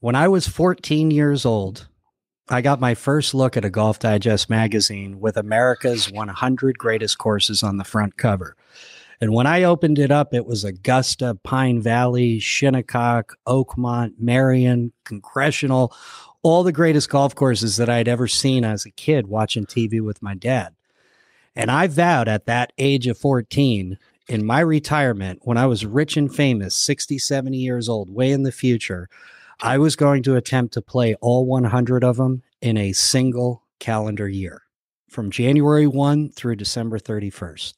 When I was 14 years old, I got my first look at a Golf Digest magazine with America's 100 greatest courses on the front cover. And when I opened it up, it was Augusta, Pine Valley, Shinnecock, Oakmont, Marion, Congressional, all the greatest golf courses that I'd ever seen as a kid watching TV with my dad. And I vowed at that age of 14, in my retirement, when I was rich and famous, 60, 70 years old, way in the future, I was going to attempt to play all 100 of them in a single calendar year from January 1 through December 31st.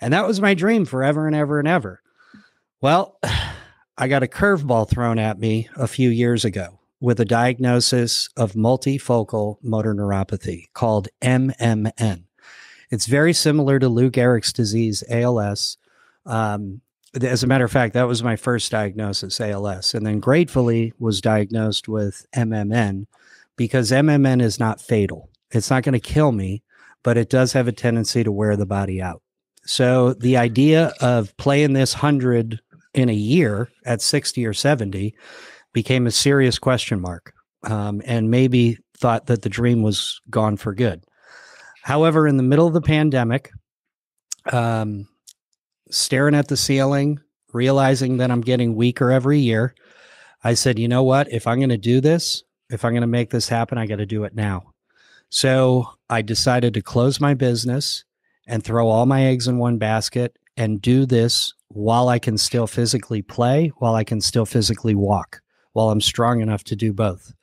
And that was my dream forever and ever and ever. Well, I got a curveball thrown at me a few years ago with a diagnosis of multifocal motor neuropathy called MMN. It's very similar to Lou Gehrig's disease, ALS. As a matter of fact, that was my first diagnosis, ALS, and then gratefully was diagnosed with MMN because MMN is not fatal. It's not going to kill me, but it does have a tendency to wear the body out. So the idea of playing this 100 in a year at 60 or 70 became a serious question mark, and maybe thought that the dream was gone for good. However, in the middle of the pandemic, staring at the ceiling, realizing that I'm getting weaker every year, I said, you know what? If I'm going to do this, if I'm going to make this happen, I got to do it now. So I decided to close my business and throw all my eggs in one basket and do this while I can still physically play, while I can still physically walk, while I'm strong enough to do both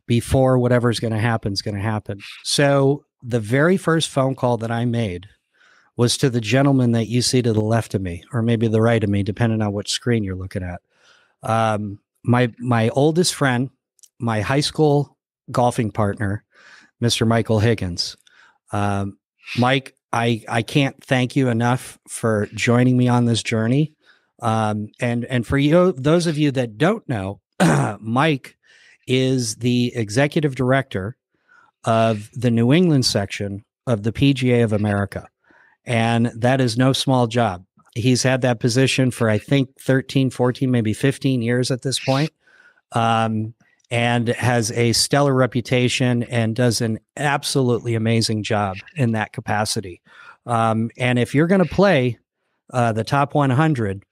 before whatever's going to happen is going to happen. So the very first phone call that I made was to the gentleman that you see to the left of me, or maybe the right of me, depending on which screen you're looking at. My oldest friend, my high school golfing partner, Mr. Michael Higgins. Mike, I can't thank you enough for joining me on this journey. And for you, those of you that don't know, Mike is the executive director of the New England section of the PGA of America. And that is no small job. He's had that position for, I think, 13, 14, maybe 15 years at this point, and has a stellar reputation and does an absolutely amazing job in that capacity. And if you're going to play the top 100,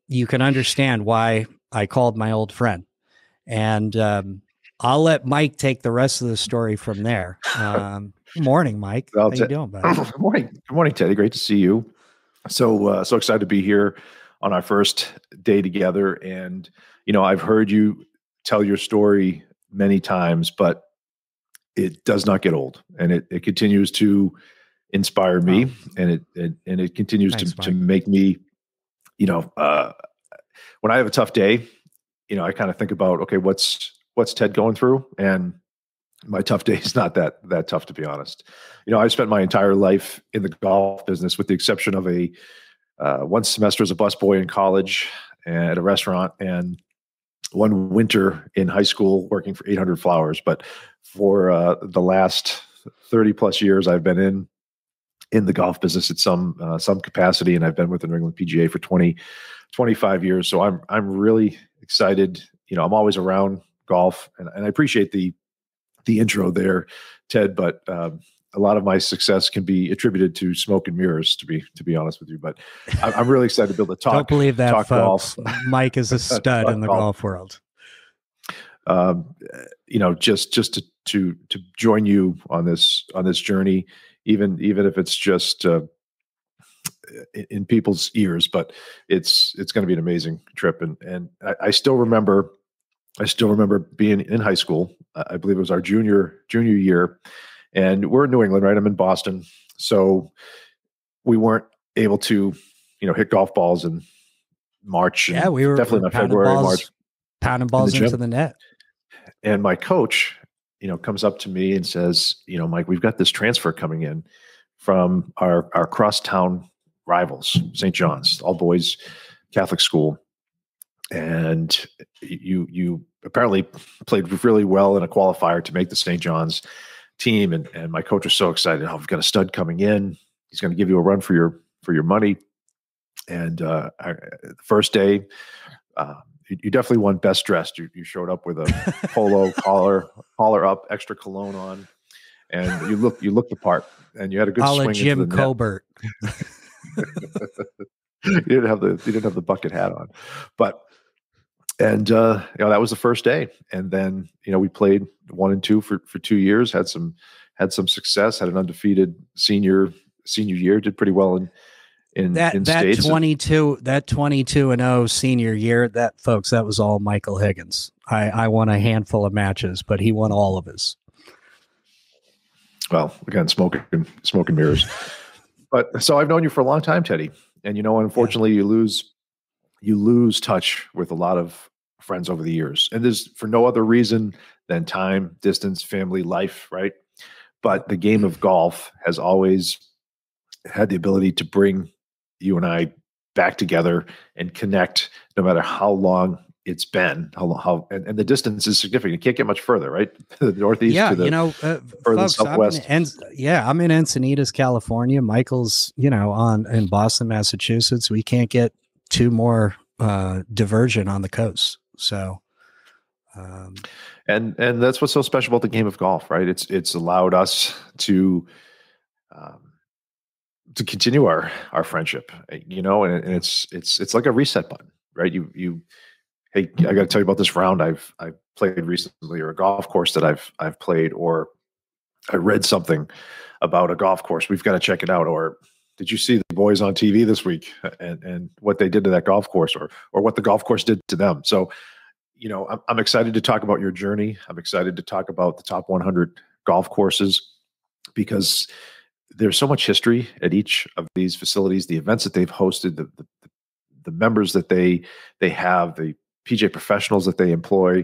you can understand why I called my old friend. And I'll let Mike take the rest of the story from there. Morning, Mike. How you doing, buddy? Good morning. Good morning, Teddy. Great to see you. So excited to be here on our first day together. And, I've heard you tell your story many times, but it does not get old, and it continues to inspire me, and it continues to make me, when I have a tough day, I kind of think about, okay, what's Ted going through? And my tough day is not that tough, to be honest. I've spent my entire life in the golf business, with the exception of a one semester as a busboy in college at a restaurant, and one winter in high school working for 800 Flowers. But for the last 30 plus years, I've been in the golf business at some capacity, and I've been with the New England PGA for 25 years. So I'm really excited. I'm always around golf, and I appreciate the intro there, Ted, but a lot of my success can be attributed to smoke and mirrors, to be honest with you. But I'm really excited to be able to talk. Don't believe that, talk folks. Golf. Mike is a stud in the golf world. Just to join you on this journey, even if it's just in people's ears, but it's going to be an amazing trip. And I still remember being in high school. I believe it was our junior year, and we're in New England, right? I'm in Boston. So we weren't able to, hit golf balls in March. Yeah, we were definitely not February, March. Pounding balls into the net. And my coach, comes up to me and says, Mike, we've got this transfer coming in from our crosstown rivals, St. John's, all boys Catholic school. And you apparently played really well in a qualifier to make the St. John's team. And my coach was so excited. Oh, we've got a stud coming in. He's going to give you a run for your money. And the first day, you definitely won best dressed. You showed up with a polo collar up, extra cologne on, and you looked the part, and you had a good swing into Jim the net. Colbert. You didn't have the bucket hat on, but that was the first day, and then we played 1 and 2 for 2 years, had some success, had an undefeated senior year, did pretty well in states. 22-0 senior year, that was all Michael Higgins. I won a handful of matches, but he won all of his. Well, again, smoke and mirrors. But so I've known you for a long time, Teddy, and unfortunately, you lose touch with a lot of friends over the years, and there's for no other reason than time, distance, family, life, right? But the game of golf has always had the ability to bring you and I back together and connect, no matter how long it's been, and the distance is significant. You can't get much further, right? The Northeast to the further Southwest. I'm in Encinitas, California. Michael's, in Boston, Massachusetts. We can't get two more diversion on the coast. So, and that's what's so special about the game of golf, right? It's allowed us to continue our friendship, and it's like a reset button, right? Hey, I got to tell you about this round I've played recently, or a golf course that I've played, or I read something about a golf course. We've got to check it out. Or did you see the boys on TV this week and what they did to that golf course, or what the golf course did to them? So, I'm excited to talk about your journey. I'm excited to talk about the top 100 golf courses, because there's so much history at each of these facilities, the events that they've hosted, the members that they have, the PGA professionals that they employ,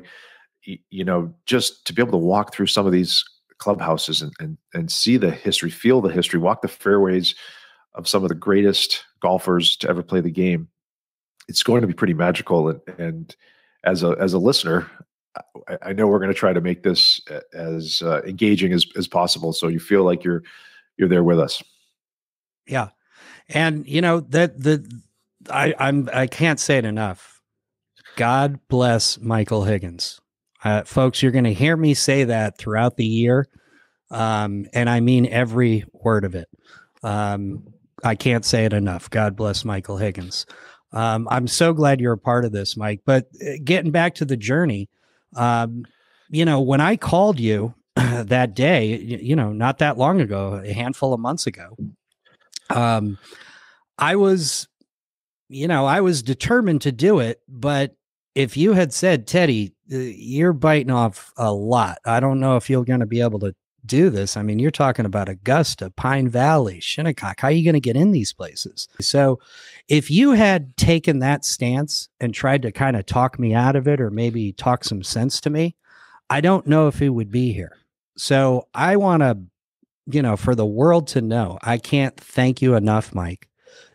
just to be able to walk through some of these clubhouses and see the history, feel the history, walk the fairways of some of the greatest golfers to ever play the game. It's going to be pretty magical. And as a listener, I know we're going to try to make this as engaging as possible, so you feel like you're there with us. Yeah. And I can't say it enough. God bless Michael Higgins. Folks, you're going to hear me say that throughout the year. And I mean every word of it. I can't say it enough. God bless Michael Higgins. I'm so glad you're a part of this, Mike. But getting back to the journey, when I called you that day, not that long ago, a handful of months ago, I was determined to do it. But if you had said, Teddy, you're biting off a lot, I don't know if you're going to be able to do this. I mean, you're talking about Augusta, Pine Valley, Shinnecock. How are you going to get in these places? So if you had taken that stance and tried to kind of talk me out of it, or maybe talk some sense to me, I don't know if it would be here. So I want to, for the world to know, I can't thank you enough, Mike,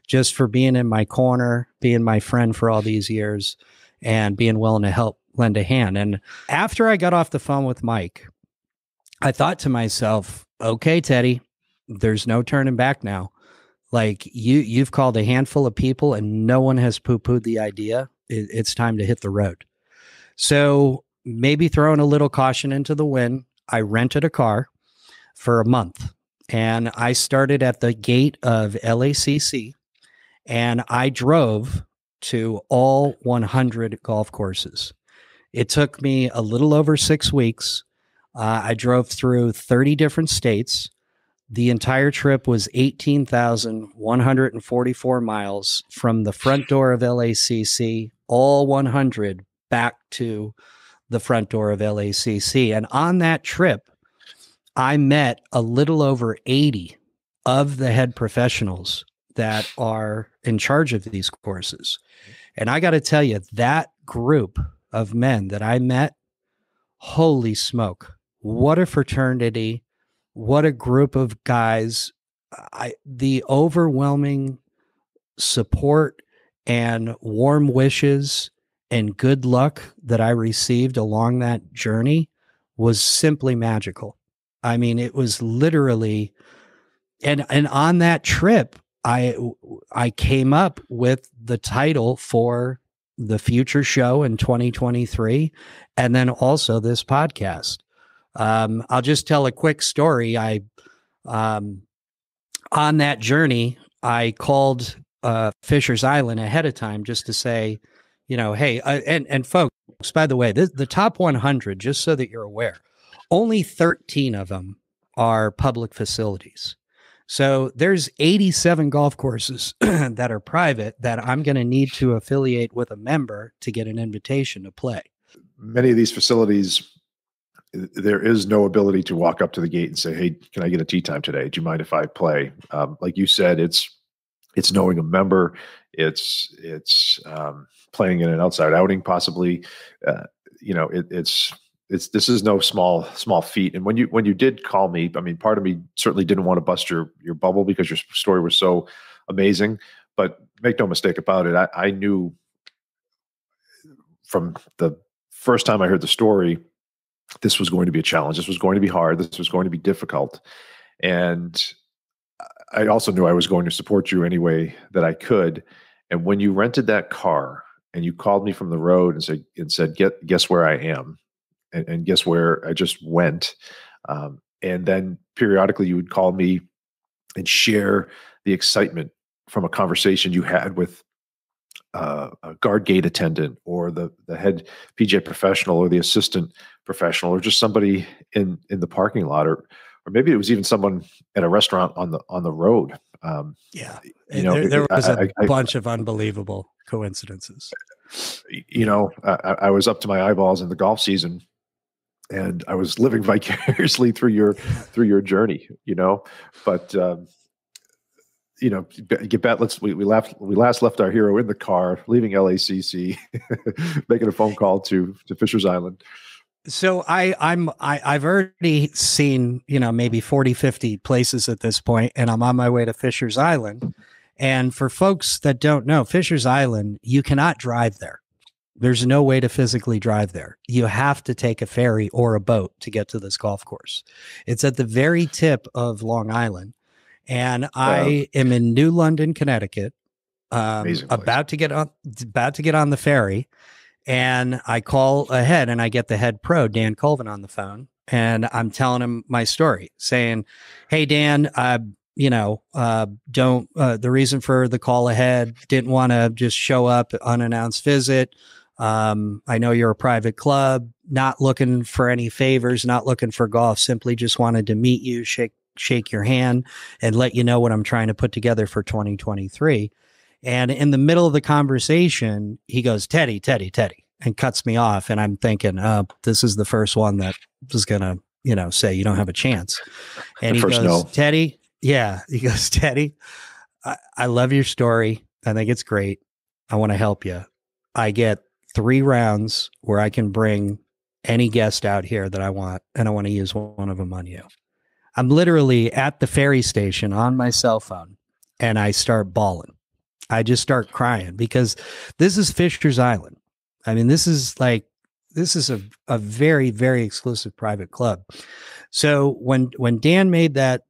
just for being in my corner, being my friend for all these years, and being willing to help lend a hand. And after I got off the phone with Mike, I thought to myself, okay, Teddy, there's no turning back now. Like you've called a handful of people and no one has poo-pooed the idea. It's time to hit the road. So maybe throwing a little caution into the wind, I rented a car for a month, and I started at the gate of LACC, and I drove to all 100 golf courses. It took me a little over 6 weeks. I drove through 30 different states. The entire trip was 18,144 miles from the front door of LACC, all 100 back to the front door of LACC. And on that trip, I met a little over 80 of the head professionals that are in charge of these courses. And I got to tell you, that group of men that I met, holy smoke, what a fraternity, what a group of guys. The overwhelming support and warm wishes and good luck that I received along that journey was simply magical. I mean, it was literally, and on that trip, I came up with the title for the future show in 2023, and then also this podcast. I'll just tell a quick story. On that journey, I called Fisher's Island ahead of time just to say, hey, and folks, by the way, the top 100, just so that you're aware, only 13 of them are public facilities. So there's 87 golf courses that are private that I'm going to need to affiliate with a member to get an invitation to play. Many of these facilities, there is no ability to walk up to the gate and say, "Hey, can I get a tee time today? Do you mind if I play?" Like you said, it's knowing a member. It's playing in an outside outing, possibly. This is no small feat. And when you did call me, I mean, part of me certainly didn't want to bust your bubble because your story was so amazing. But make no mistake about it, I knew from the first time I heard the story, this was going to be a challenge. This was going to be hard. This was going to be difficult. And I also knew I was going to support you any way that I could. And when you rented that car and you called me from the road and said, guess where I am, and guess where I just went. And then periodically you would call me and share the excitement from a conversation you had with a guard gate attendant or the head PGA professional or the assistant professional or just somebody in the parking lot or maybe it was even someone at a restaurant on the road. There was a bunch of unbelievable coincidences. I was up to my eyeballs in the golf season, and I was living vicariously through your journey. But get back. We last left our hero in the car, leaving LACC, making a phone call to Fisher's Island. So I've already seen, maybe 40, 50 places at this point, and I'm on my way to Fisher's Island. And for folks that don't know, Fisher's Island, you cannot drive there. There's no way to physically drive there. You have to take a ferry or a boat to get to this golf course. It's at the very tip of Long Island. And I am in New London, Connecticut, about to get on the ferry. And I call ahead and I get the head pro, Dan Colvin, on the phone. And I'm telling him my story saying, "Hey, Dan, the reason for the call ahead, didn't want to just show up unannounced visit. I know you're a private club, not looking for any favors, not looking for golf, simply just wanted to meet you, shake your hand and let you know what I'm trying to put together for 2023. And in the middle of the conversation, he goes, Teddy, and cuts me off. And I'm thinking, this is the first one that was going to, say you don't have a chance. And he goes, no. Teddy. Yeah. He goes, Teddy, I love your story. I think it's great. I want to help you. I get 3 rounds where I can bring any guest out here that I want. And I want to use one of them on you. I'm literally at the ferry station on my cell phone and I start bawling. I just start crying because this is Fisher's Island. I mean, this is a very, very exclusive private club. So when Dan made that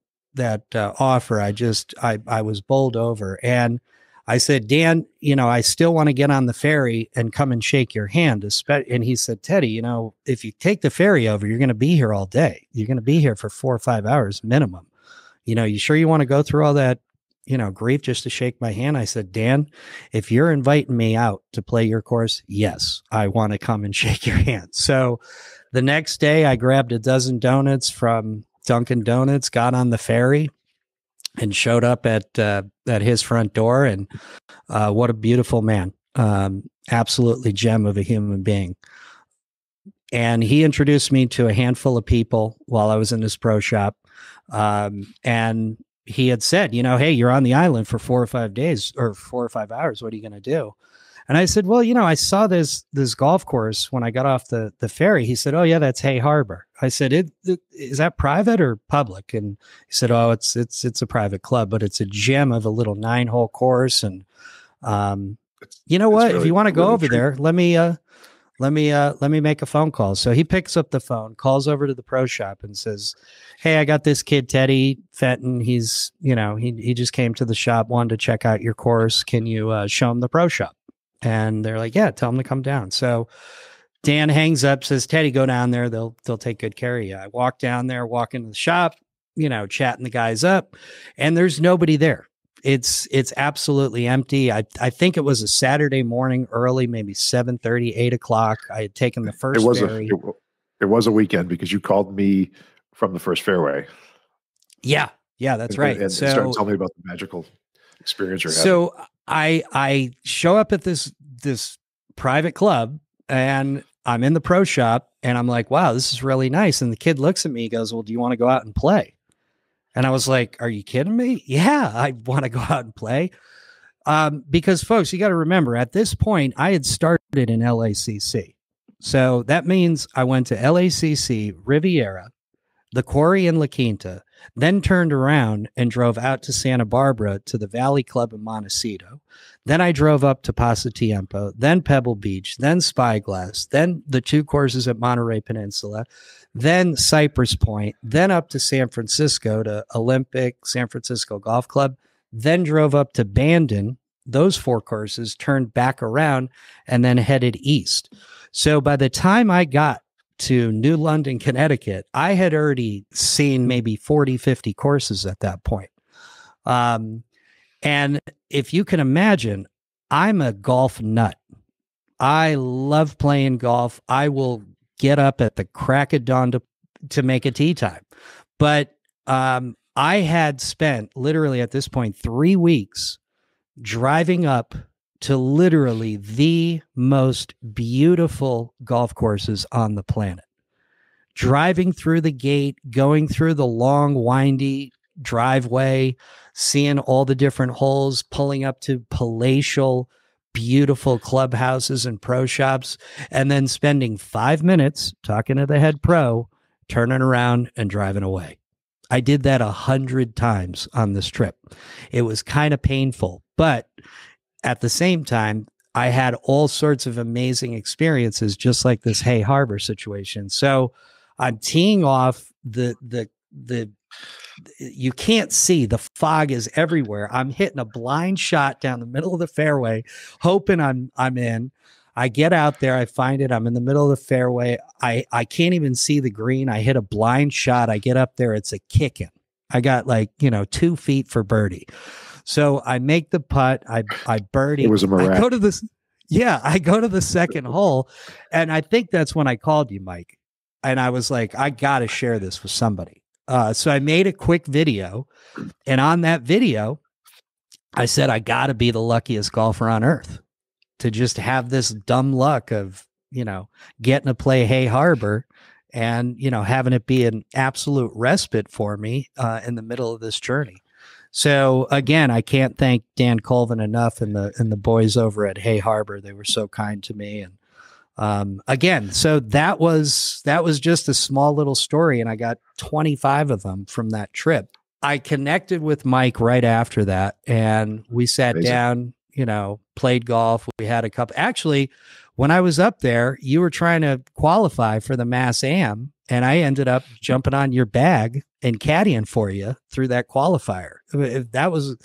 offer, I was bowled over and I said, Dan, I still want to get on the ferry and come and shake your hand. And he said, Teddy, if you take the ferry over, you're going to be here all day. You're going to be here for 4 or 5 hours minimum. You sure you want to go through all that, grief just to shake my hand? I said, Dan, if you're inviting me out to play your course, yes, I want to come and shake your hand. So the next day I grabbed a dozen donuts from Dunkin' Donuts, got on the ferry and showed up at his front door. And what a beautiful man. Absolutely gem of a human being. And he introduced me to a handful of people while I was in this pro shop. And he had said, hey, you're on the island for 4 or 5 days or 4 or 5 hours. What are you going to do? And I said, well, I saw this golf course when I got off the ferry. He said, oh yeah, that's Hay Harbor. I said, is that private or public? And he said, oh, it's a private club, but it's a gem of a little 9-hole course. And you know what? Really, if you want to go over there, let me make a phone call. So he picks up the phone, calls over to the pro shop and says, hey, I got this kid, Teddy Fenton. He's, he just came to the shop, wanted to check out your course. Can you show him the pro shop? And they're like, yeah, tell them to come down. So Dan hangs up, says, Teddy, go down there. They'll take good care of you. I walk down there, walk into the shop, chatting the guys up, and there's nobody there. It's absolutely empty. I think it was a Saturday morning early, maybe 7:30, 8 o'clock. I had taken the first ferry. It was a weekend because you called me from the first fairway. Yeah, that's right. And so started telling me about the magical experience you're having. So I show up at this private club, and I'm in the pro shop, and I'm like, wow, this is really nice. And the kid looks at me, he goes, well, do you want to go out and play? And I was like, are you kidding me? Yeah, I want to go out and play. Because folks, you got to remember, at this point, I had started in LACC. So that means I went to LACC, Riviera, the Quarry in La Quinta, then turned around and drove out to Santa Barbara to the Valley Club in Montecito. Then I drove up to Pasatiempo, then Pebble Beach, then Spyglass, then the 2 courses at Monterey Peninsula, then Cypress Point, then up to San Francisco to Olympic, San Francisco Golf Club, then drove up to Bandon, those 4 courses, turned back around, and then headed east. So by the time I got to New London, Connecticut, I had already seen maybe 40, 50 courses at that point. And if you can imagine, I'm a golf nut. I love playing golf. I will get up at the crack of dawn to make a tee time. But I had spent literally at this point 3 weeks driving up to literally the most beautiful golf courses on the planet. Driving through the gate, going through the long, windy driveway, seeing all the different holes, pulling up to palatial, beautiful clubhouses and pro shops, and then spending 5 minutes talking to the head pro, turning around and driving away. I did that 100 times on this trip. It was kind of painful, but at the same time, I had all sorts of amazing experiences, just like this Hay Harbor situation. So I'm teeing off you can't see, the fog is everywhere. I'm hitting a blind shot down the middle of the fairway, hoping I'm in. I get out there, I find it, I'm in the middle of the fairway. I can't even see the green. I hit a blind shot. I get up there, it's a kicking. I got 2 feet for birdie. So I make the putt. I birdie. It was a miracle. I go to the second hole, and I think that's when I called you, Mike. And I was like, I got to share this with somebody. So I made a quick video, and on that video, I said, I got to be the luckiest golfer on earth to just have this dumb luck of, getting to play Hay Harbor and, having it be an absolute respite for me in the middle of this journey. So again, I can't thank Dan Colvin enough and the boys over at Hay Harbor. They were so kind to me. And again, so that was just a small little story, and I got 25 of them from that trip. I connected with Mike right after that, and we sat down, played golf. We had a couple. Actually, when I was up there, you were trying to qualify for the Mass Am, and I ended up jumping on your bag and caddying for you through that qualifier. That was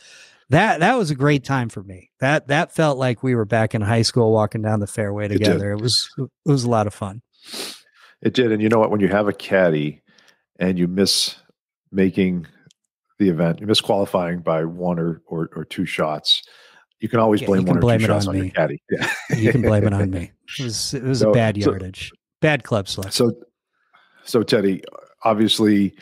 a great time for me. That felt like we were back in high school walking down the fairway together. It was a lot of fun. It did. And you know what? When you have a caddy and you miss making the event, you miss qualifying by 1 or 2 shots, you can always blame 1 or 2 shots on your caddy. Yeah. You can blame it on me. It was a bad yardage, bad club selection. So Teddy, obviously,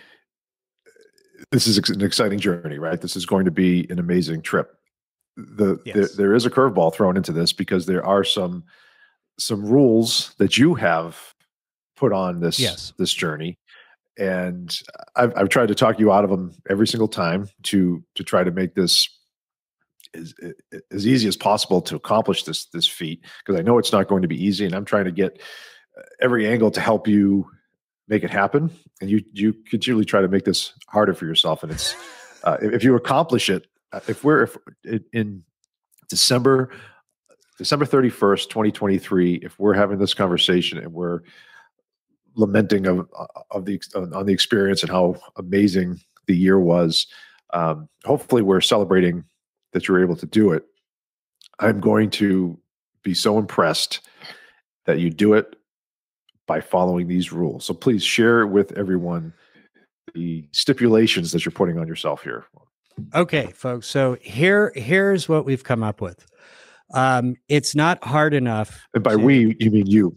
this is an exciting journey, right? This is going to be an amazing trip. There is a curveball thrown into this because there are some rules that you have put on this journey, and I've tried to talk you out of them every single time to try to make this as easy as possible to accomplish this feat, because I know it's not going to be easy, and I'm trying to get every angle to help you make it happen. And you continually try to make this harder for yourself. And it's, if you accomplish it, if in December 31st, 2023, if we're having this conversation and we're lamenting on the experience and how amazing the year was, hopefully we're celebrating that you're able to do it. I'm going to be so impressed that you do it by following these rules. So please share with everyone the stipulations that you're putting on yourself here. Okay, folks. So here's what we've come up with. It's not hard enough. And by we, you mean you.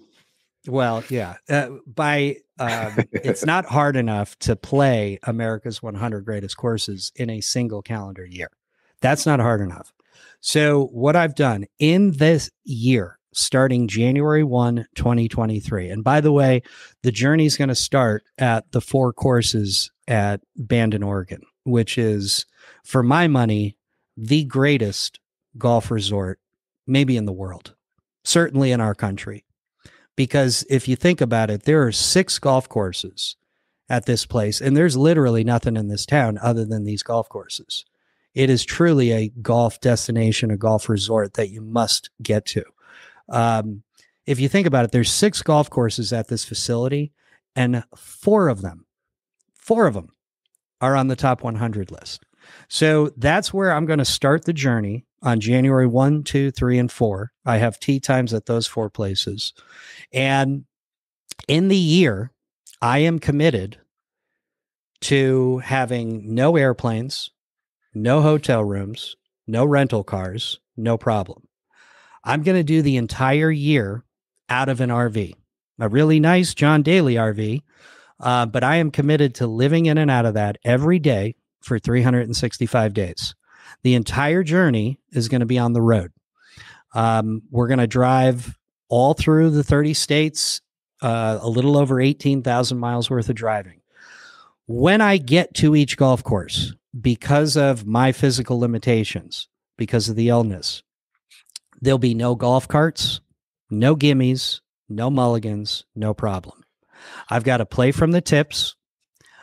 Well, yeah. It's not hard enough to play America's 100 Greatest Courses in a single calendar year. That's not hard enough. So what I've done in this year, starting January 1, 2023, and by the way, the journey is going to start at the 4 courses at Bandon, Oregon, which is, for my money, the greatest golf resort, maybe in the world, certainly in our country. Because if you think about it, there are 6 golf courses at this place, and there's literally nothing in this town other than these golf courses. It is truly a golf destination, a golf resort that you must get to. If you think about it, there's 6 golf courses at this facility, and 4 of them are on the top 100 list. So that's where I'm going to start the journey on January 1, 2, 3, and 4. I have tee times at those 4 places. And in the year, I am committed to having no airplanes, no hotel rooms, no rental cars, no problem. I'm going to do the entire year out of an RV, a really nice John Daly RV, but I am committed to living in and out of that every day for 365 days. The entire journey is going to be on the road. We're going to drive all through the 30 states, a little over 18,000 miles worth of driving. When I get to each golf course, because of my physical limitations, because of the illness, there'll be no golf carts, no gimmies, no mulligans, no problem. I've got to play from the tips.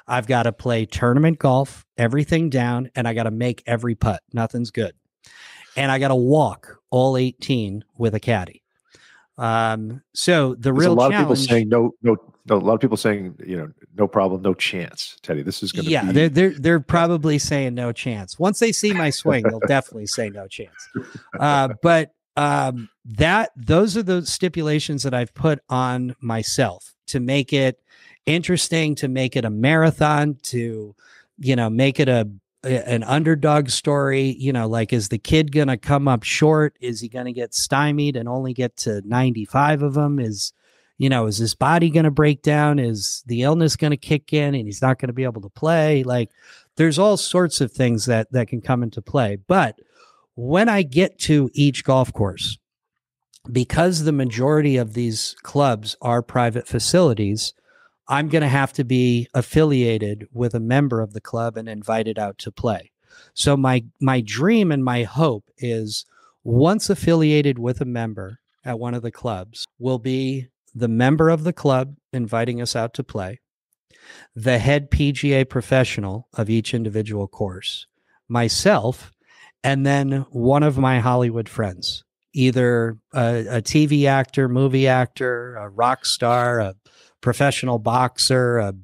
I've got to play tournament golf, everything down, and I got to make every putt. Nothing's good. And I got to walk all 18 with a caddy. So the real challenge. People saying no. A lot of people saying, no problem, no chance, Teddy. This is going to be. Yeah, they're probably saying no chance. Once they see my swing, they'll definitely say no chance. But those are the stipulations that I've put on myself to make it interesting, to make it a marathon, to make it an underdog story. Like, is the kid going to come up short? Is he going to get stymied and only get to 95 of them? Is his body going to break down? Is the illness going to kick in and he's not going to be able to play? Like, there's all sorts of things that can come into play. But when I get to each golf course, because the majority of these clubs are private facilities, I'm going to have to be affiliated with a member of the club and invited out to play. So my dream and my hope is, once affiliated with a member at one of the clubs, will be the member of the club inviting us out to play, the head PGA professional of each individual course, myself, and then one of my Hollywood friends, either a TV actor, movie actor, a rock star, a professional boxer, a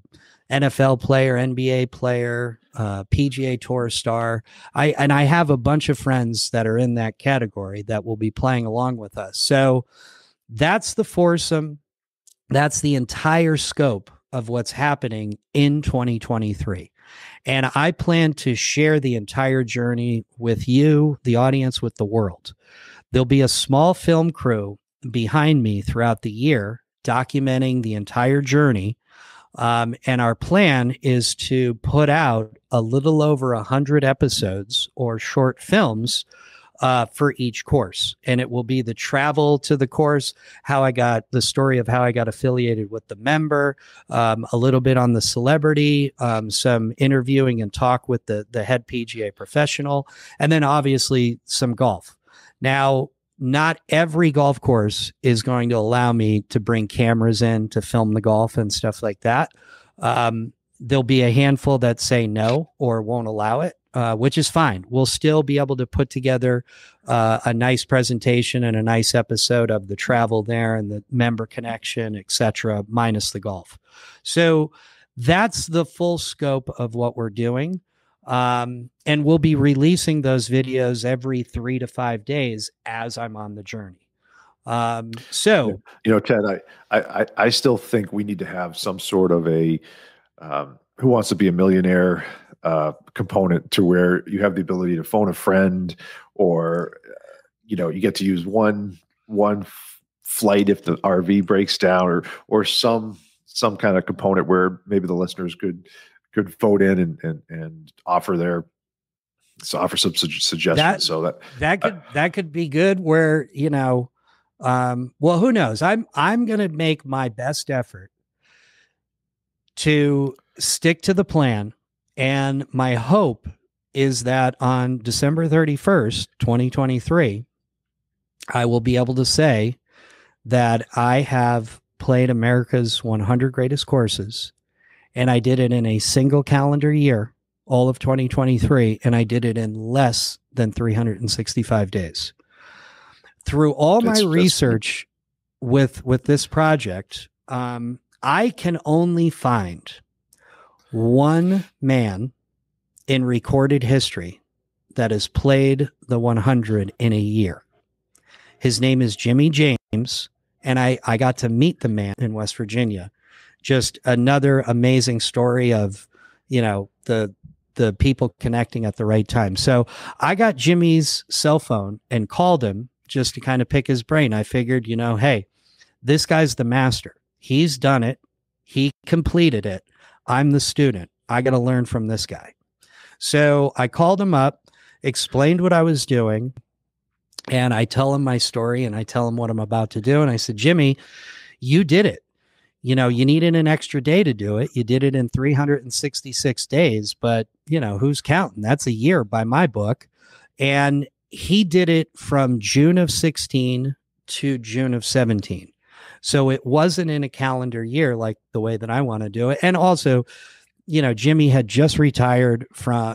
NFL player, NBA player, PGA Tour star. I have a bunch of friends that are in that category that will be playing along with us. So that's the foursome. That's the entire scope of what's happening in 2023. And I plan to share the entire journey with you, the audience, with the world. There'll be a small film crew behind me throughout the year documenting the entire journey. And our plan is to put out a little over 100 episodes or short films for each course. And it will be the travel to the course, the story of how I got affiliated with the member, a little bit on the celebrity, some interviewing and talk with the head PGA professional, and then obviously some golf. Now, not every golf course is going to allow me to bring cameras in to film the golf and stuff like that. There'll be a handful that say no or won't allow it, which is fine. We'll still be able to put together a nice presentation and a nice episode of the travel there and the member connection, etc., minus the golf. So that's the full scope of what we're doing. And we'll be releasing those videos every 3 to 5 days as I'm on the journey. So Ted, I still think we need to have some sort of a Who Wants to Be a Millionaire component to where you have the ability to phone a friend, or you get to use one flight if the RV breaks down, or some kind of component where maybe the listeners could vote in and offer some suggestions. That could be good. Where well, who knows? I'm going to make my best effort to stick to the plan, and my hope is that on December 31st, 2023, I will be able to say that I have played America's 100 greatest courses, and I did it in a single calendar year, all of 2023, and I did it in less than 365 days. Through all my research with this project, I can only find one man in recorded history that has played the 100 in a year. His name is Jimmy James, and I got to meet the man in West Virginia. Just another amazing story of, the people connecting at the right time. So I got Jimmy's cell phone and called him just to kind of pick his brain. I figured, hey, this guy's the master. He's done it. He completed it. I'm the student. I got to learn from this guy. So I called him up, explained what I was doing, and I tell him my story, and I tell him what I'm about to do. And I said, Jimmy, you did it. You needed an extra day to do it. You did it in 366 days, but who's counting? That's a year by my book. And he did it from June of 16 to June of 17. So it wasn't in a calendar year like the way that I want to do it. And also, Jimmy had just retired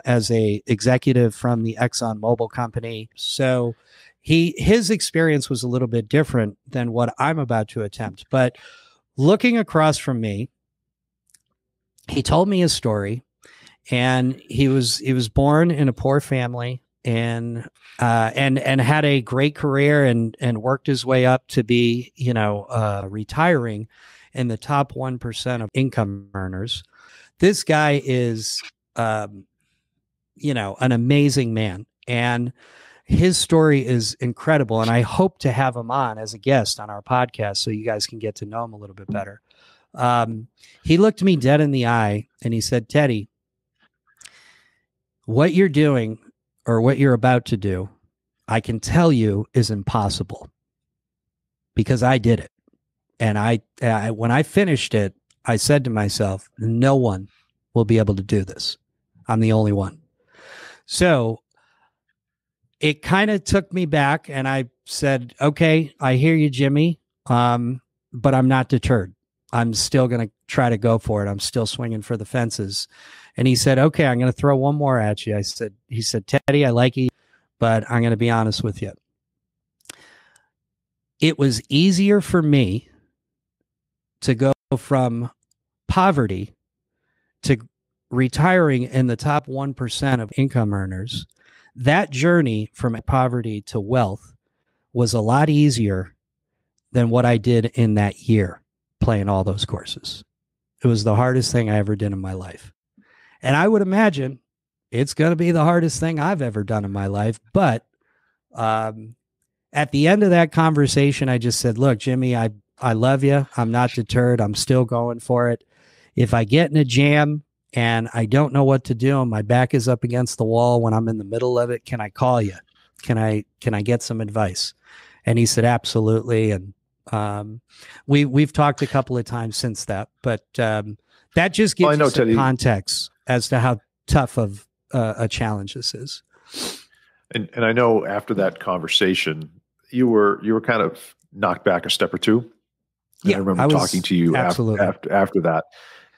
as a executive from the Exxon Mobil company. So his experience was a little bit different than what I'm about to attempt. But looking across from me, he told me his story, and he was born in a poor family, and had a great career, and worked his way up to be, retiring in the top 1% of income earners. This guy is, an amazing man, and his story is incredible. And I hope to have him on as a guest on our podcast so you guys can get to know him a little bit better. He looked me dead in the eye and he said, Teddy, what you're doing, or what you're about to do, I can tell you is impossible, because I did it. And I when I finished it, I said to myself, no one will be able to do this. I'm the only one. So it kind of took me back, and I said, okay, I hear you, Jimmy. But I'm not deterred. I'm still going to try to go for it. I'm still swinging for the fences. And he said, okay, I'm going to throw one more at you. He said, Teddy, I like you, but I'm going to be honest with you. It was easier for me to go from poverty to retiring in the top 1% of income earners. That journey from poverty to wealth was a lot easier than what I did in that year playing all those courses. It was the hardest thing I ever did in my life. And I would imagine it's going to be the hardest thing I've ever done in my life. But at the end of that conversation, I just said, look, Jimmy, I love you. I'm not deterred. I'm still going for it. If I get in a jam and I don't know what to do and my back is up against the wall when I'm in the middle of it, can I call you? Can I get some advice? And he said, absolutely. And we've talked a couple of times since that, but that just gives you some context as to how tough of a challenge this is. And I know after that conversation, you were kind of knocked back a step or two. And I remember talking to you after that.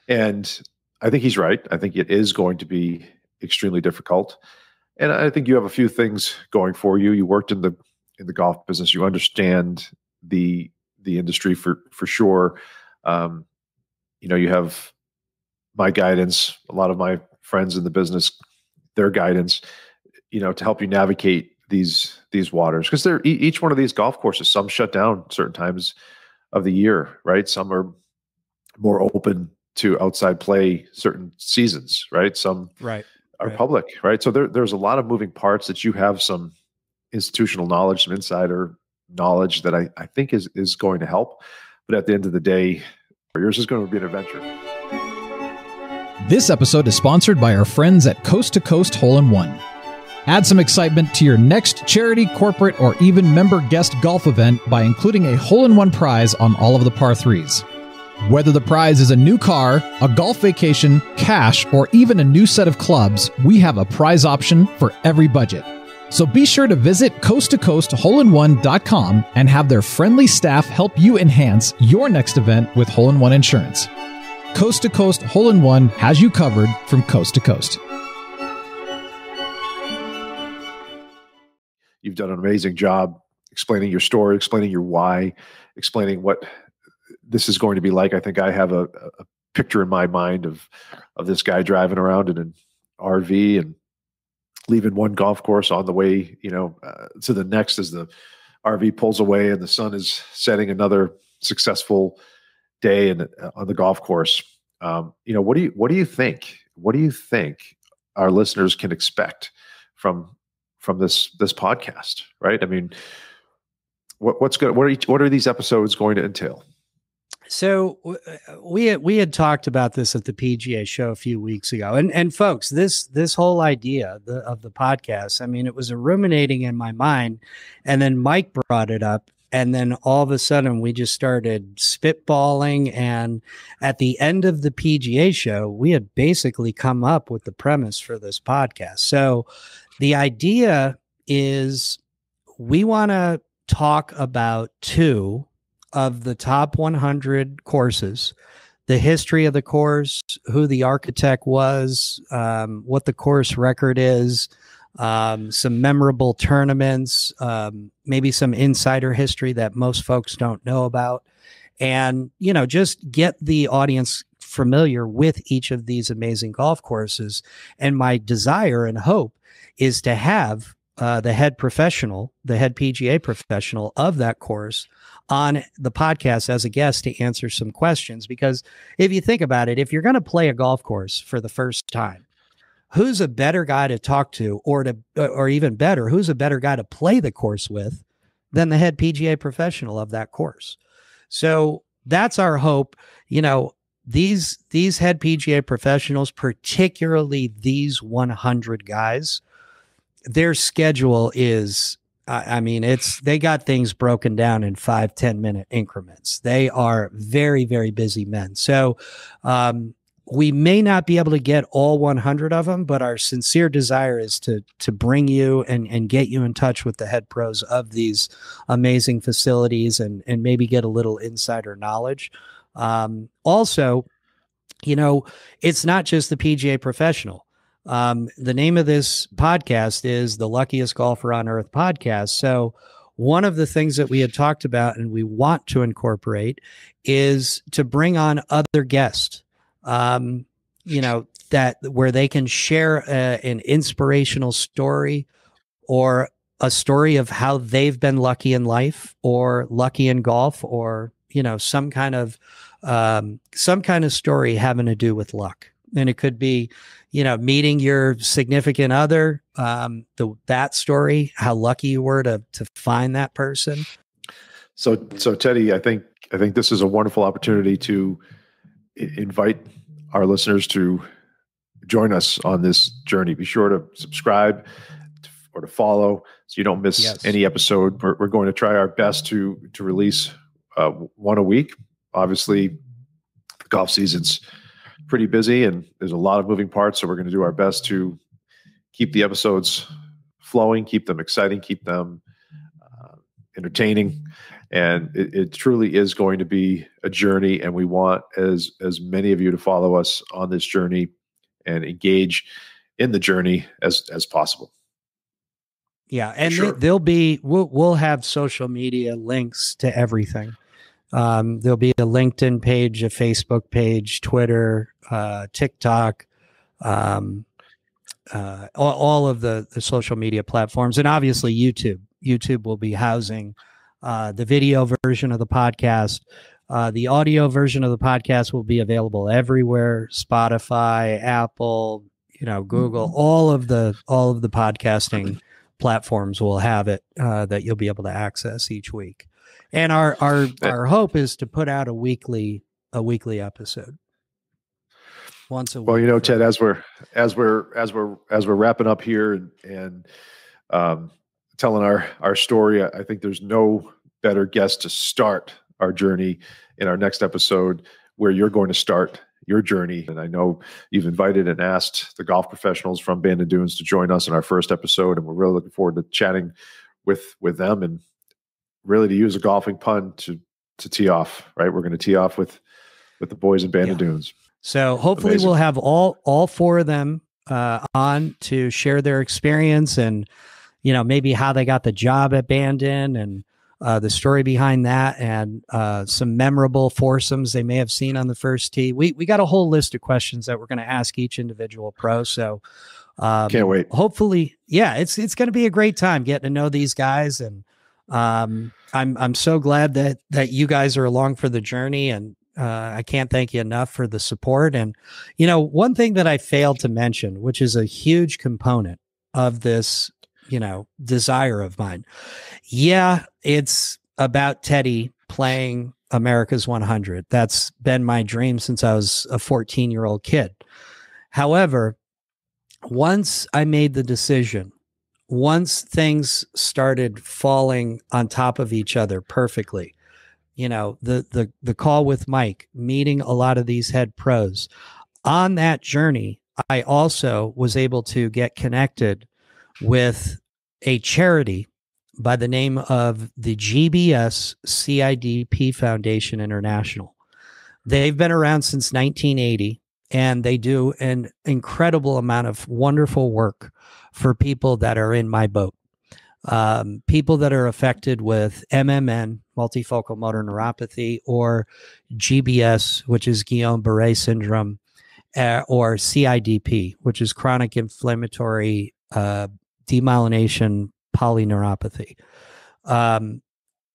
And I think he's right. I think it is going to be extremely difficult. And I think you have a few things going for you. You worked in the golf business. You understand the industry for sure. You have my guidance, a lot of my friends in the business, their guidance, to help you navigate these waters, because they're each one of these golf courses, some shut down certain times of the year, right? Some are more open to outside play certain seasons, right? Some are public, right? So there's a lot of moving parts that you have some institutional knowledge, some insider knowledge that I think is going to help. But at the end of the day, yours is going to be an adventure. This episode is sponsored by our friends at Coast to Coast Hole-in-One. Add some excitement to your next charity, corporate, or even member guest golf event by including a hole-in-one prize on all of the par 3s. Whether the prize is a new car, a golf vacation, cash, or even a new set of clubs, we have a prize option for every budget. So be sure to visit coasttocoastholein1.com and have their friendly staff help you enhance your next event with Hole-in-One Insurance. Coast to Coast Hole-in-One has you covered from coast to coast. You've done an amazing job explaining your story, explaining your why, explaining what this is going to be like. I think I have a picture in my mind of this guy driving around in an RV and leaving one golf course on the way, to the next as the RV pulls away and the sun is setting, another successful day on the golf course. What do you think? What do you think our listeners can expect from this podcast? Right? I mean, what are these episodes going to entail? So we had talked about this at the PGA show a few weeks ago, and folks, this whole idea of the podcast, I mean, it was ruminating in my mind, and then Mike brought it up, and then all of a sudden we just started spitballing, and at the end of the PGA show, we had basically come up with the premise for this podcast. So the idea is we want to talk about two of the top 100 courses, the history of the course, who the architect was, what the course record is, some memorable tournaments, maybe some insider history that most folks don't know about, and, just get the audience familiar with each of these amazing golf courses. And my desire and hope is to have the head PGA professional of that course on the podcast as a guest to answer some questions. Because if you think about it, if you're going to play a golf course for the first time, who's a better guy to talk to, or even better, who's a better guy to play the course with than the head PGA professional of that course? So that's our hope. These head PGA professionals, particularly these 100 guys, their schedule is, they got things broken down in 5-10 minute increments. They are very, very busy men. So we may not be able to get all 100 of them, but our sincere desire is to bring you and get you in touch with the head pros of these amazing facilities and maybe get a little insider knowledge. Also, it's not just the PGA professional. The name of this podcast is the Luckiest Golfer on Earth podcast. So one of the things that we had talked about and we want to incorporate is to bring on other guests, that where they can share an inspirational story or a story of how they've been lucky in life or lucky in golf, or, some kind of story having to do with luck. And it could be, meeting your significant other, that story, how lucky you were to find that person. So Teddy, I think this is a wonderful opportunity to invite our listeners to join us on this journey. Be sure to subscribe or to follow so you don't miss any episode. We're going to try our best to release one a week. Obviously, the golf season's pretty busy and there's a lot of moving parts. So we're going to do our best to keep the episodes flowing, keep them exciting, keep them entertaining. And it truly is going to be a journey. And we want as many of you to follow us on this journey and engage in the journey as possible. Yeah. And we'll have social media links to everything. There'll be a LinkedIn page, a Facebook page, Twitter, TikTok, all of the social media platforms, and obviously YouTube. YouTube will be housing the video version of the podcast. The audio version of the podcast will be available everywhere: Spotify, Apple, Google. All of the podcasting platforms will have it that you'll be able to access each week. And our hope is to put out a weekly episode once a week. Well, Ted, as we're wrapping up here and telling our story, I think there's no better guest to start our journey in our next episode, where you're going to start your journey. And I know you've invited and asked the golf professionals from Bandon Dunes to join us in our first episode, and we're really looking forward to chatting with them, and really, to use a golfing pun, to tee off. Right, we're going to tee off with the boys in Bandon Dunes. So hopefully we'll have all four of them on to share their experience, and maybe how they got the job at Bandon, and the story behind that, and some memorable foursomes they may have seen on the first tee. We got a whole list of questions that we're going to ask each individual pro. So can't wait. Hopefully, it's going to be a great time getting to know these guys, and I'm so glad that you guys are along for the journey, and I can't thank you enough for the support. And one thing that I failed to mention, which is a huge component of this desire of mine. Yeah, it's about Teddy playing America's 100. That's been my dream since I was a 14-year-old kid. However, once I made the decision, once things started falling on top of each other perfectly, the call with Mike, meeting a lot of these head pros, on that journey, I also was able to get connected with a charity by the name of the GBS CDC Foundation International. They've been around since 1980, and they do an incredible amount of wonderful work for people that are in my boat. People that are affected with MMN, multifocal motor neuropathy, or GBS, which is Guillain-Barré syndrome, or CIDP, which is chronic inflammatory demyelination polyneuropathy.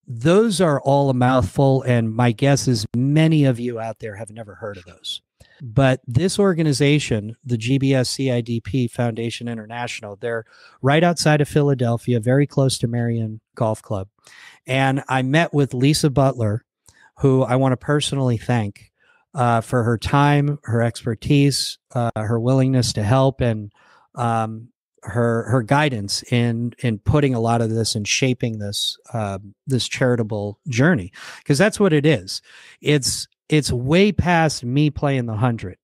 Those are all a mouthful, and my guess is many of you out there have never heard of those. But this organization, the GBS CDC Foundation International, they're right outside of Philadelphia, very close to Marion Golf Club. And I met with Lisa Butler, who I want to personally thank for her time, her expertise, her willingness to help, and her guidance in putting a lot of this and shaping this this charitable journey, because that's what it is. It's way past me playing the 100.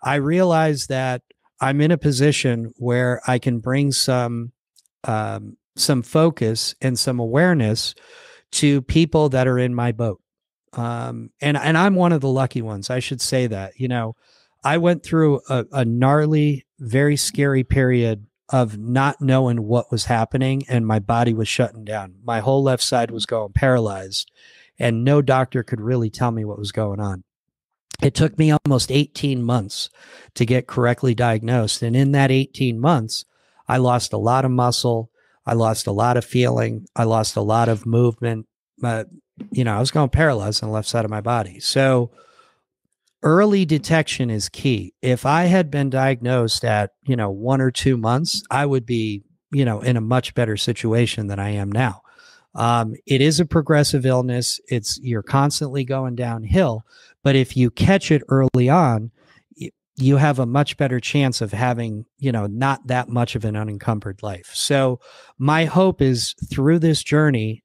I realize that I'm in a position where I can bring some focus and some awareness to people that are in my boat. And I'm one of the lucky ones. I should say that. I went through a gnarly, very scary period of not knowing what was happening, and my body was shutting down. My whole left side was going paralyzed, and no doctor could really tell me what was going on. It took me almost 18 months to get correctly diagnosed. And in that 18 months, I lost a lot of muscle. I lost a lot of feeling. I lost a lot of movement. I was going paralyzed on the left side of my body. So early detection is key. If I had been diagnosed at, 1 or 2 months, I would be, in a much better situation than I am now. It is a progressive illness. You're constantly going downhill, but if you catch it early on, you have a much better chance of having, not that much of an unencumbered life. So my hope is through this journey,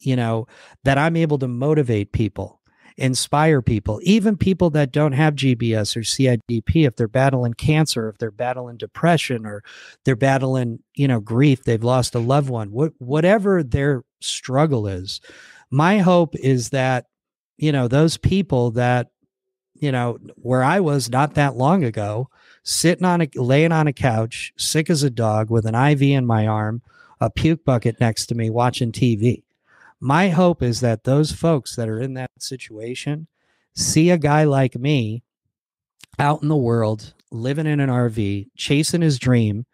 that I'm able to motivate people, inspire people, even people that don't have GBS or CIDP, if they're battling cancer, if they're battling depression, or they're battling, grief, they've lost a loved one, whatever their struggle is. My hope is that, those people that, where I was not that long ago, laying on a couch, sick as a dog with an IV in my arm, a puke bucket next to me, watching TV. My hope is that those folks that are in that situation see a guy like me out in the world, living in an RV, chasing his dream,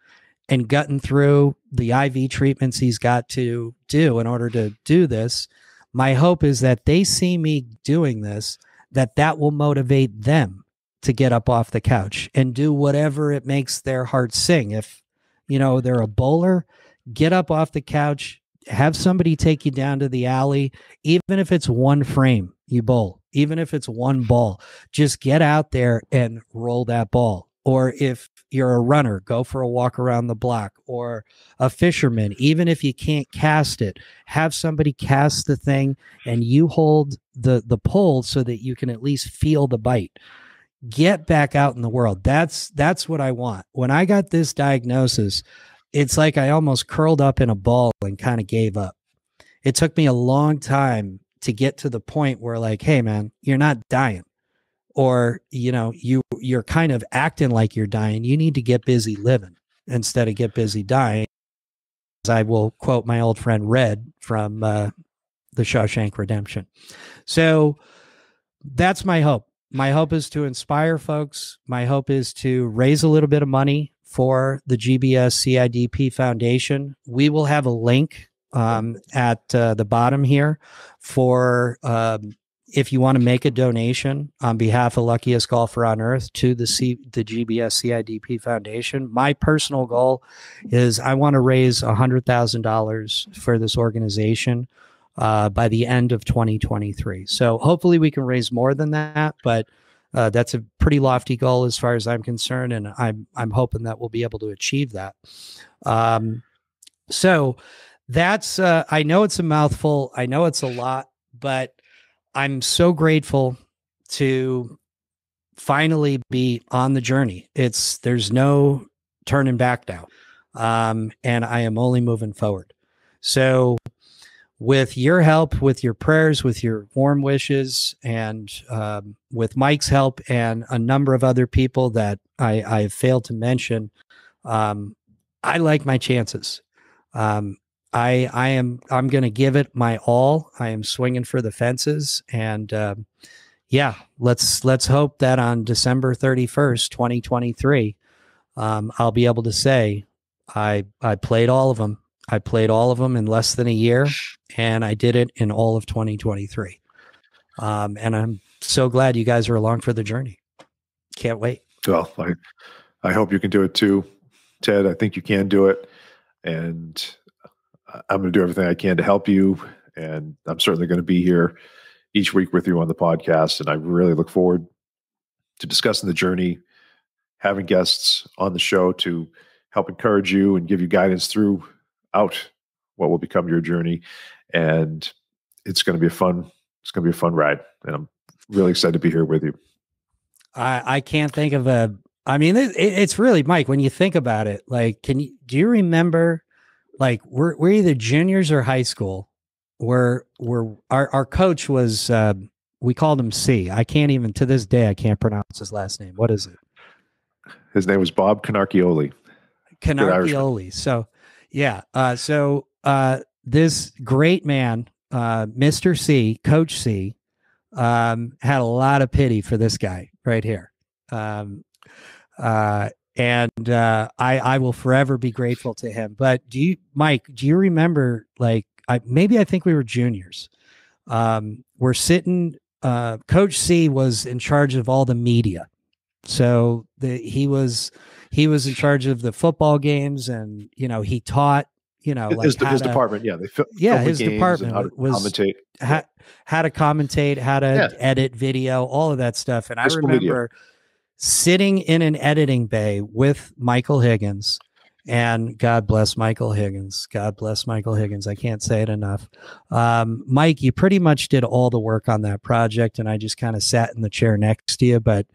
and gutting through the IV treatments he's got to do in order to do this. My hope is that they see me doing this, that will motivate them to get up off the couch and do whatever it makes their heart sing. If, they're a bowler, get up off the couch, have somebody take you down to the alley, even if it's one frame you bowl, even if it's one ball, just get out there and roll that ball. Or if you're a runner, go for a walk around the block, or a fisherman, even if you can't cast it, have somebody cast the thing and you hold the pole so that you can at least feel the bite. Get back out in the world. That's what I want. When I got this diagnosis, it's like I almost curled up in a ball and kind of gave up. It took me a long time to get to the point where, like, hey man, you're not dying, or you're kind of acting like you're dying. You need to get busy living instead of get busy dying. As I will quote my old friend Red from the Shawshank Redemption. So that's my hope. My hope is to inspire folks. My hope is to raise a little bit of money for the GBS CIDP Foundation. We will have a link at the bottom here for if you want to make a donation on behalf of Luckiest Golfer on Earth to the GBS CIDP Foundation. My personal goal is I want to raise $100,000 for this organization by the end of 2023. So hopefully we can raise more than that, but that's a pretty lofty goal as far as I'm concerned, and I'm hoping that we'll be able to achieve that. So that's I know it's a mouthful, I know it's a lot, but I'm so grateful to finally be on the journey. There's no turning back now, and I am only moving forward. So with your help, with your prayers, with your warm wishes, and with Mike's help and a number of other people that I've failed to mention, I like my chances. I'm going to give it my all. I am swinging for the fences, and yeah, let's hope that on December 31st, 2023, I'll be able to say I played all of them. I played all of them in less than a year, and I did it in all of 2023. And I'm so glad you guys are along for the journey. Can't wait. Well, I hope you can do it too, Ted. I think you can do it, and I'm going to do everything I can to help you. And I'm certainly going to be here each week with you on the podcast. And I really look forward to discussing the journey, having guests on the show to help encourage you and give you guidance throughout what will become your journey. And it's going to be a fun ride. And I'm really excited to be here with you. I can't think of it's really, Mike, when you think about it, like, do you remember, like, we're either juniors or high school, where our coach was, we called him C. I can't even, to this day, I can't pronounce his last name. What is it? His name was Bob Canarchioli. Canarchioli. So, yeah. This great man, Mr. C, Coach C, had a lot of pity for this guy right here. I will forever be grateful to him. But Mike, do you remember, like, I think we were juniors. We're sitting, Coach C was in charge of all the media. So he was in charge of the football games, and, he taught, like his department. Yeah. His department how to commentate, how to edit video, all of that stuff. And I remember sitting in an editing bay with Michael Higgins, and God bless Michael Higgins. God bless Michael Higgins. I can't say it enough. Mike, you pretty much did all the work on that project, and I just kind of sat in the chair next to you. But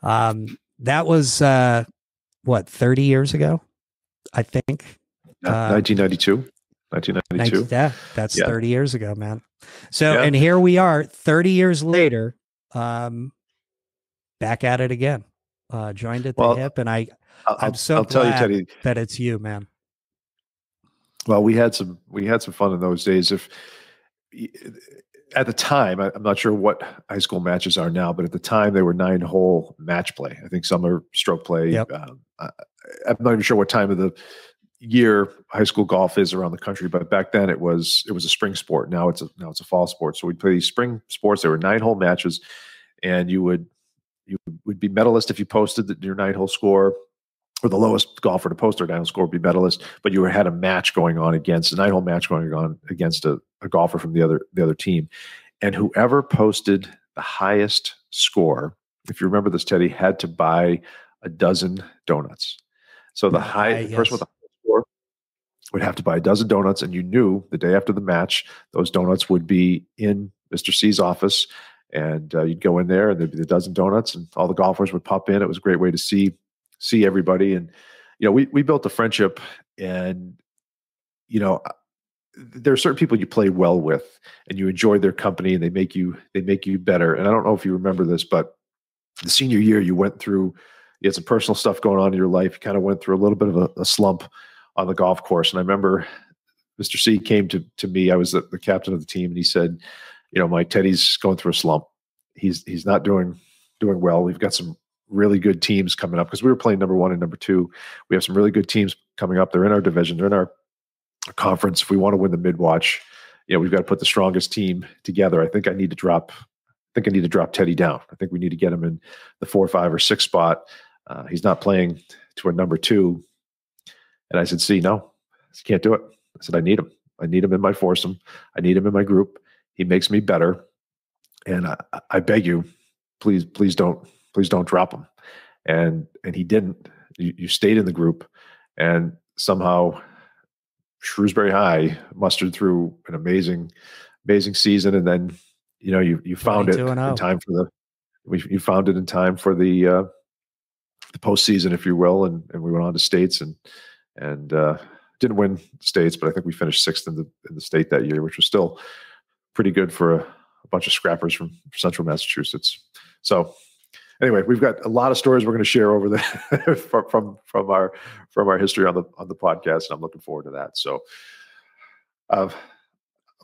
that was 30 years ago, I think. 1992. Yeah, that's 30 years ago, man. So, and here we are 30 years later, back at it again, joined at the hip. And I'm so glad tell you, Teddy, that it's you, man. Well, we had some fun in those days. At the time, I'm not sure what high school matches are now, but at the time they were 9-hole match play. I think some are stroke play. Yep. I'm not even sure what time of year high school golf is around the country, but back then it was a spring sport. Now it's a fall sport. So we'd play these spring sports. There were 9-hole matches, and you would be medalist if you posted your 9-hole score, or the lowest golfer to post their 9-hole score would be medalist. But you had a match going on against a 9-hole match going on against a golfer from the other team, and whoever posted the highest score, if you remember this, Teddy, had to buy a dozen donuts. So the person with the highest score would have to buy a dozen donuts, and you knew the day after the match, those donuts would be in Mr. C's office, and you'd go in there, and there'd be the dozen donuts, and all the golfers would pop in. It was a great way to see everybody, and we built a friendship, and there are certain people you play well with, and you enjoy their company, and they make you better. And I don't know if you remember this, but the senior year, you had some personal stuff going on in your life. You kind of went through a little bit of a slump on the golf course. And I remember Mr. C came to me. I was the captain of the team, and he said, Mike, Teddy's going through a slump. He's not doing well. We've got some really good teams coming up, because we were playing number 1 and number 2. We have some really good teams coming up. They're in our division. They're in our conference. If we want to win the mid-watch, we've got to put the strongest team together. I think I need to drop Teddy down. I think we need to get him in the 4, 5, or 6 spot. He's not playing to a number 2. And I said, see, no, I can't do it. I said, I need him. I need him in my foursome. I need him in my group. He makes me better. And I beg you, please don't drop him. And he didn't. You stayed in the group, and somehow Shrewsbury High mustered through an amazing season. And then, you found it in time for you found it in time for the postseason, if you will. And we went on to states and didn't win states, but I think we finished 6th in the state that year, which was still pretty good for a bunch of scrappers from central Massachusetts. So anyway, we've got a lot of stories we're going to share over from our history on the podcast, and I'm looking forward to that. So I'm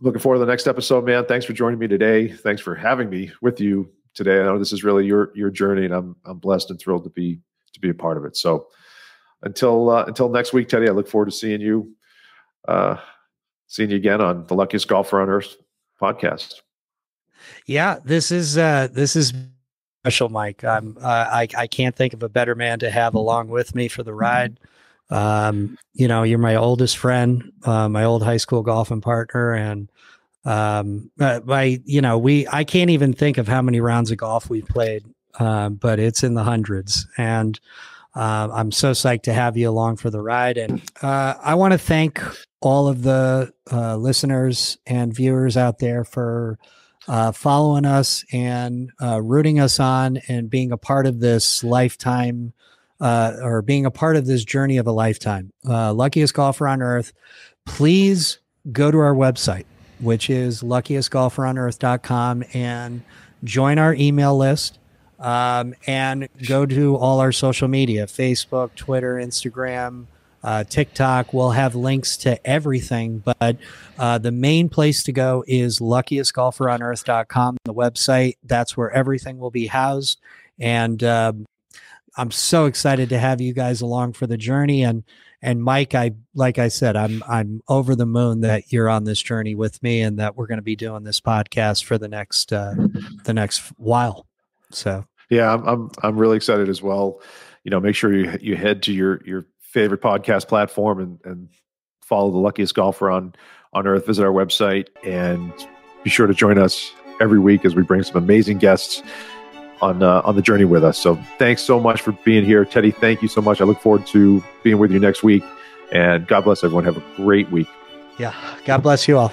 looking forward to the next episode, man. Thanks for joining me today. Thanks for having me with you today. I know this is really your journey, and I'm blessed and thrilled to be a part of it. So until next week, Teddy, I look forward to seeing you again on the Luckiest Golfer on Earth podcast. Yeah, this is special, Mike. I can't think of a better man to have along with me for the ride. You're my oldest friend, my old high school golfing partner, and I can't even think of how many rounds of golf we've played, but it's in the hundreds. And I'm so psyched to have you along for the ride. And I want to thank all of the listeners and viewers out there for following us and rooting us on and being a part of this lifetime, or being a part of this journey of a lifetime. Luckiest Golfer on Earth. Please go to our website, which is luckiestgolferonearth.com, and join our email list. And go to all our social media, Facebook, Twitter, Instagram, TikTok. We'll have links to everything, but the main place to go is luckiestgolferonearth.com, the website. That's where everything will be housed. And I'm so excited to have you guys along for the journey. And Mike, like I said, I'm over the moon that you're on this journey with me, and that we're going to be doing this podcast for the next while. So yeah, I'm really excited as well. Make sure you head to your favorite podcast platform and follow the Luckiest Golfer on Earth. Visit our website and be sure to join us every week as we bring some amazing guests on the journey with us. So thanks so much for being here, Teddy. Thank you so much. I look forward to being with you next week, and God bless everyone. Have a great week. Yeah. God bless you all.